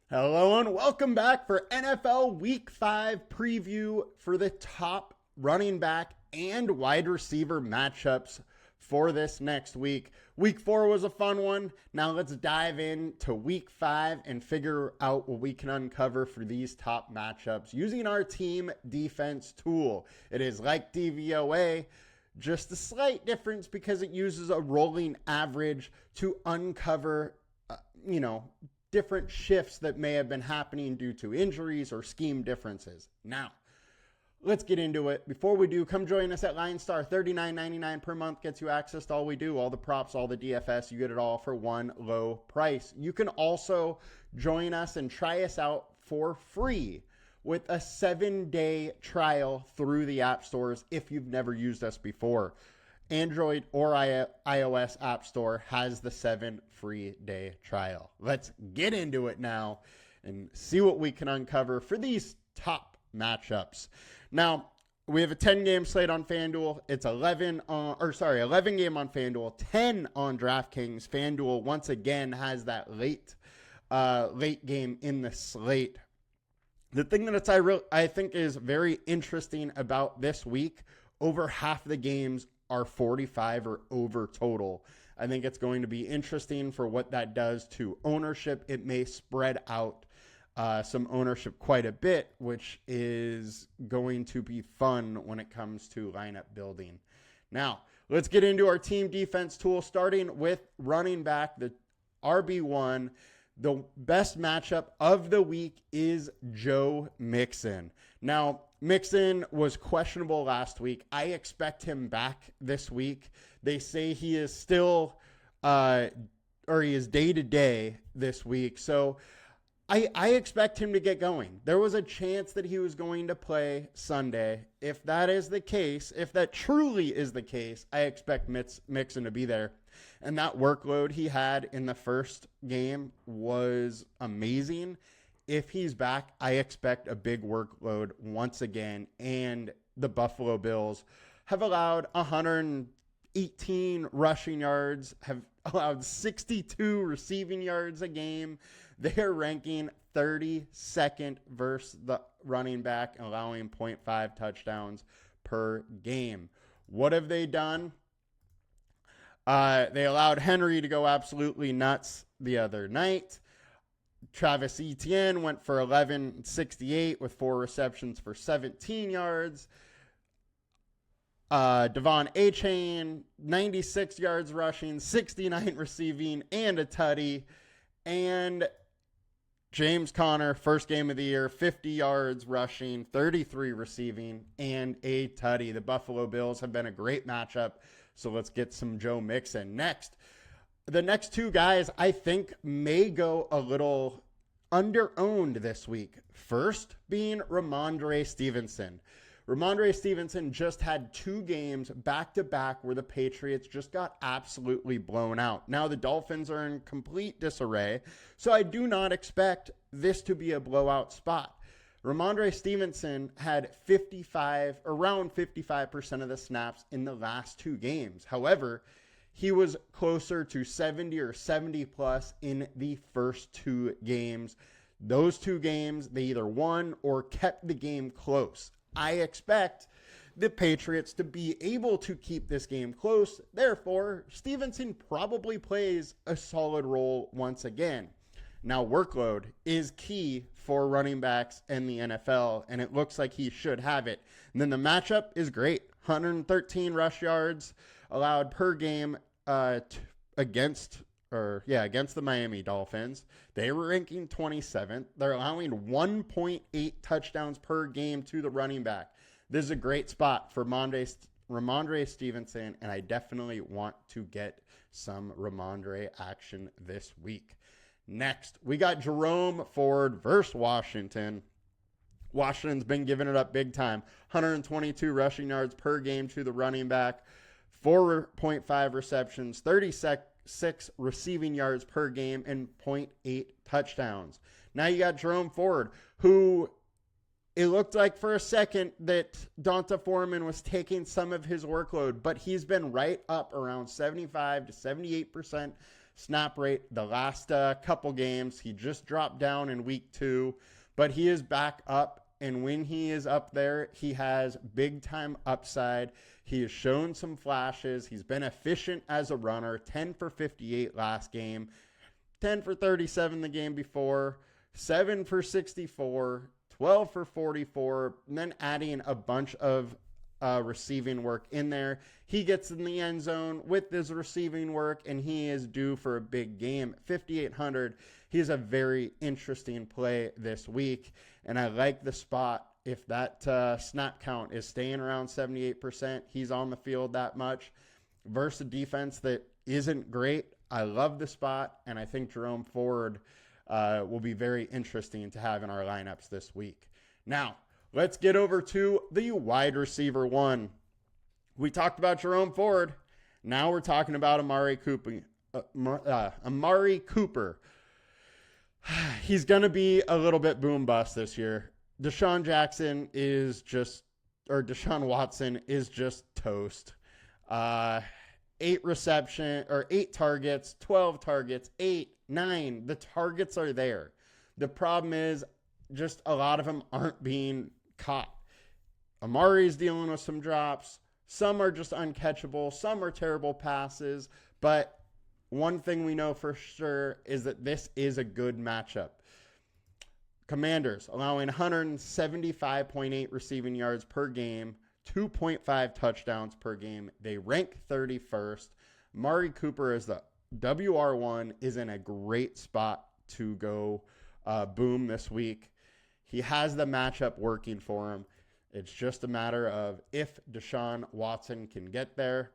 Hello and welcome back for NFL Week 5 preview for the top running back and wide receiver matchups for this next week. Week 4 was a fun one. Now let's dive into Week 5 and figure out what we can uncover for these top matchups using our team defense tool. It is like DVOA, just a slight difference because it uses a rolling average to uncover, different shifts that may have been happening due to injuries or scheme differences. Now, let's get into it. Before we do, come join us at LionStar. $39.99 per month gets you access to all we do, all the props, all the DFS. You get it all for one low price. You can also join us and try us out for free with a 7-day trial through the app stores if you've never used us before. Android or iOS App Store has the 7 free day trial. Let's get into it now and see what we can uncover for these top matchups. Now, we have a 10-game slate on Fanduel. It's 11 game on Fanduel, 10 on Draftkings. Fanduel once again has that late game in the slate. The thing that I think is very interesting about this week, over half the games are 45 or over total. I think it's going to be interesting for what that does to ownership. It may spread out some ownership quite a bit, which is going to be fun when it comes to lineup building. Now, let's get into our team defense tool, starting with running back, the RB1. The best matchup of the week is Joe Mixon. Now, Mixon was questionable last week. I expect him back this week. They say he is still, he is day-to-day this week. So I expect him to get going. There was a chance that he was going to play Sunday. If that is the case, if that truly is the case, I expect Mixon to be there. And that workload he had in the first game was amazing. If he's back, I expect a big workload once again. And the Buffalo Bills have allowed 118 rushing yards, have allowed 62 receiving yards a game. They're ranking 32nd versus the running back, allowing 0.5 touchdowns per game. What have they done? They allowed Henry to go absolutely nuts the other night. Travis Etienne went for 1168 with 4 receptions for 17 yards. Devon Achane, 96 yards rushing, 69 receiving, and a tutty. And James Conner, first game of the year, 50 yards rushing, 33 receiving, and a tutty. The Buffalo Bills have been a great matchup. So let's get some Joe Mixon. Next, the next two guys I think may go a little under-owned this week. First being Rhamondre Stevenson. Rhamondre Stevenson just had 2 games back-to-back where the Patriots just got absolutely blown out. Now the Dolphins are in complete disarray, so I do not expect this to be a blowout spot. Rhamondre Stevenson had around 55% of the snaps in the last 2 games. However, he was closer to 70 or 70 plus in the first 2 games. Those 2 games, they either won or kept the game close. I expect the Patriots to be able to keep this game close. Therefore, Stevenson probably plays a solid role once again. Now, workload is key for running backs in the NFL, and it looks like he should have it. And then the matchup is great. 113 rush yards allowed per game against the Miami Dolphins. They were ranking 27th. They're allowing 1.8 touchdowns per game to the running back. This is a great spot for Rhamondre Stevenson, and I definitely want to get some Rhamondre action this week. Next, we got Jerome Ford versus Washington. Washington's been giving it up big time. 122 rushing yards per game to the running back, 4.5 receptions, 36 receiving yards per game, and 0.8 touchdowns. Now you got Jerome Ford, who it looked like for a second that Donta Foreman was taking some of his workload, but he's been right up around 75 to 78% snap rate the last couple games. He just dropped down in week 2, but he is back up. And when he is up there, he has big time upside. He has shown some flashes. He's been efficient as a runner, 10 for 58 last game, 10 for 37 the game before, 7 for 64, 12 for 44, and then adding a bunch of receiving work in there. He gets in the end zone with his receiving work, and he is due for a big game. 5,800. He's a very interesting play this week, and I like the spot. If that snap count is staying around 78%, he's on the field that much versus a defense that isn't great. I love the spot, and I think Jerome Ford will be very interesting to have in our lineups this week. Now, let's get over to the wide receiver one. We talked about Jerome Ford. Now we're talking about Amari Cooper. Amari Cooper. He's going to be a little bit boom bust this year. Deshaun Watson is just toast. 8 targets, 12 targets, 8, 9. The targets are there. The problem is just a lot of them aren't being caught. Amari's dealing with some drops. Some are just uncatchable. Some are terrible passes. But one thing we know for sure is that this is a good matchup. Commanders allowing 175.8 receiving yards per game, 2.5 touchdowns per game. They rank 31st. Amari Cooper is the WR1, is in a great spot to go boom this week. He has the matchup working for him. It's just a matter of if Deshaun Watson can get there.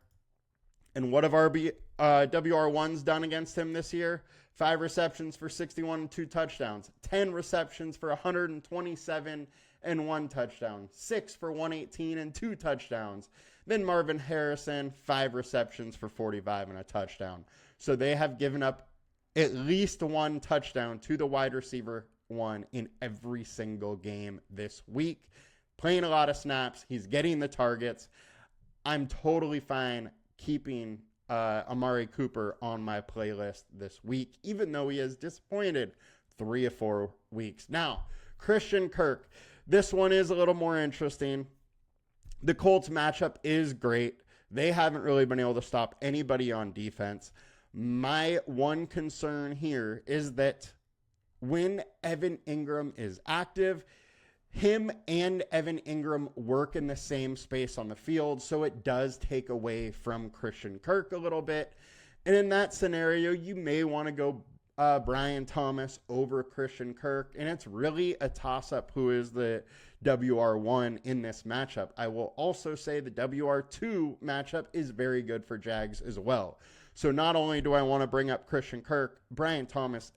And what have WR1s done against him this year? 5 receptions for 61 and 2 touchdowns. 10 receptions for 127 and 1 touchdown. 6 for 118 and 2 touchdowns. Then Marvin Harrison, 5 receptions for 45 and a touchdown. So they have given up at least 1 touchdown to the wide receiver one in every single game this week. Playing a lot of snaps. He's getting the targets. I'm totally fine keeping Amari Cooper on my playlist this week, even though he has disappointed 3 or 4 weeks. Now, Christian Kirk. This one is a little more interesting. The Colts matchup is great. They haven't really been able to stop anybody on defense. My one concern here is that when Evan Ingram is active, him and Evan Ingram work in the same space on the field, so it does take away from Christian Kirk a little bit. And in that scenario, you may want to go Brian Thomas over Christian Kirk, and it's really a toss-up who is the WR1 in this matchup. I will also say the WR2 matchup is very good for Jags as well. So not only do I want to bring up Christian Kirk, Brian Thomas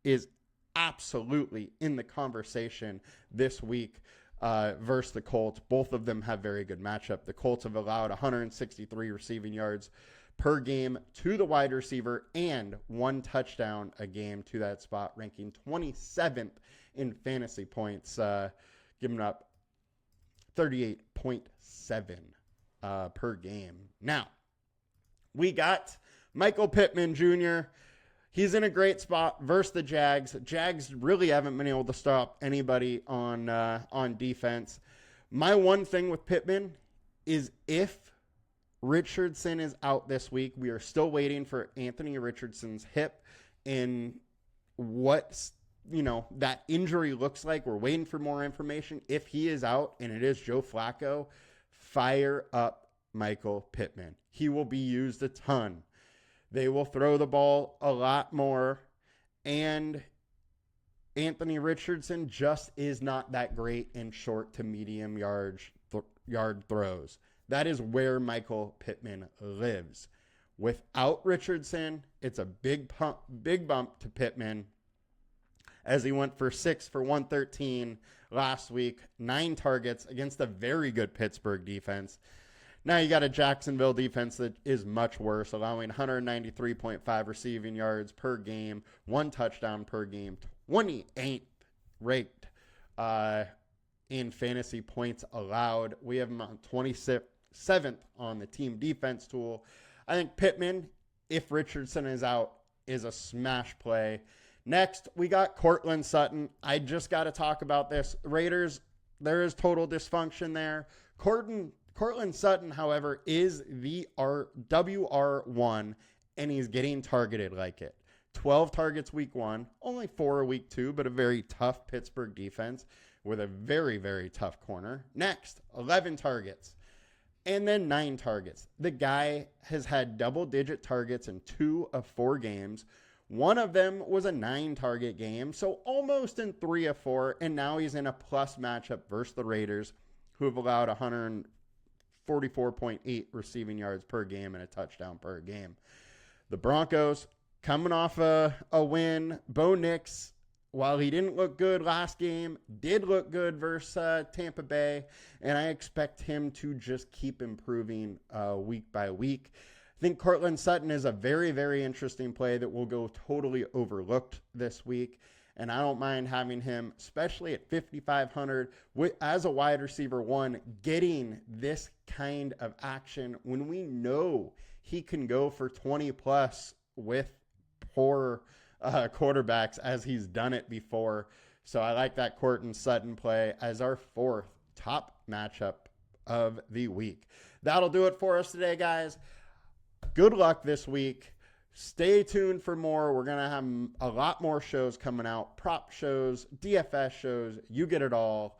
is absolutely in the conversation this week versus the Colts. Both of them have very good matchup. The Colts have allowed 163 receiving yards per game to the wide receiver and 1 touchdown a game to that spot, ranking 27th in fantasy points, giving up 38.7 per game. Now, we got Michael Pittman Jr., he's in a great spot versus the Jags. Jags really haven't been able to stop anybody on defense. My one thing with Pittman is if Richardson is out this week, we are still waiting for Anthony Richardson's hip and what that injury looks like. We're waiting for more information. If he is out and it is Joe Flacco, fire up Michael Pittman. He will be used a ton. They will throw the ball a lot more, and Anthony Richardson just is not that great in short to medium yard throws. That is where Michael Pittman lives. Without Richardson, it's a big bump to Pittman, as he went for 6 for 113 last week, 9 targets against a very good Pittsburgh defense. Now you got a Jacksonville defense that is much worse, allowing 193.5 receiving yards per game, 1 touchdown per game, 28th ranked in fantasy points allowed. We have them on 27th on the team defense tool. I think Pittman, if Richardson is out, is a smash play. Next, we got Courtland Sutton. I just got to talk about this. Raiders, there is total dysfunction there. Courtland Sutton, however, is the WR1, and he's getting targeted like it. 12 targets week 1, only 4 week 2, but a very tough Pittsburgh defense with a very, very tough corner. Next, 11 targets, and then 9 targets. The guy has had double-digit targets in 2 of 4 games. One of them was a 9-target game, so almost in 3 of 4, and now he's in a plus matchup versus the Raiders, who have allowed 144.8 receiving yards per game and a touchdown per game. The Broncos, coming off a win. Bo Nix, while he didn't look good last game, did look good versus Tampa Bay, and I expect him to just keep improving week by week. I think Courtland Sutton is a very, very interesting play that will go totally overlooked this week, and I don't mind having him, especially at 5,500 as a wide receiver 1, getting this kind of action when we know he can go for 20 plus with poor quarterbacks as he's done it before. So I like that Courtland Sutton play as our 4th top matchup of the week. That'll do it for us today, guys. Good luck this week. Stay tuned for more. We're going to have a lot more shows coming out. Prop shows, DFS shows. You get it all.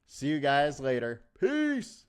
See you guys later. Peace.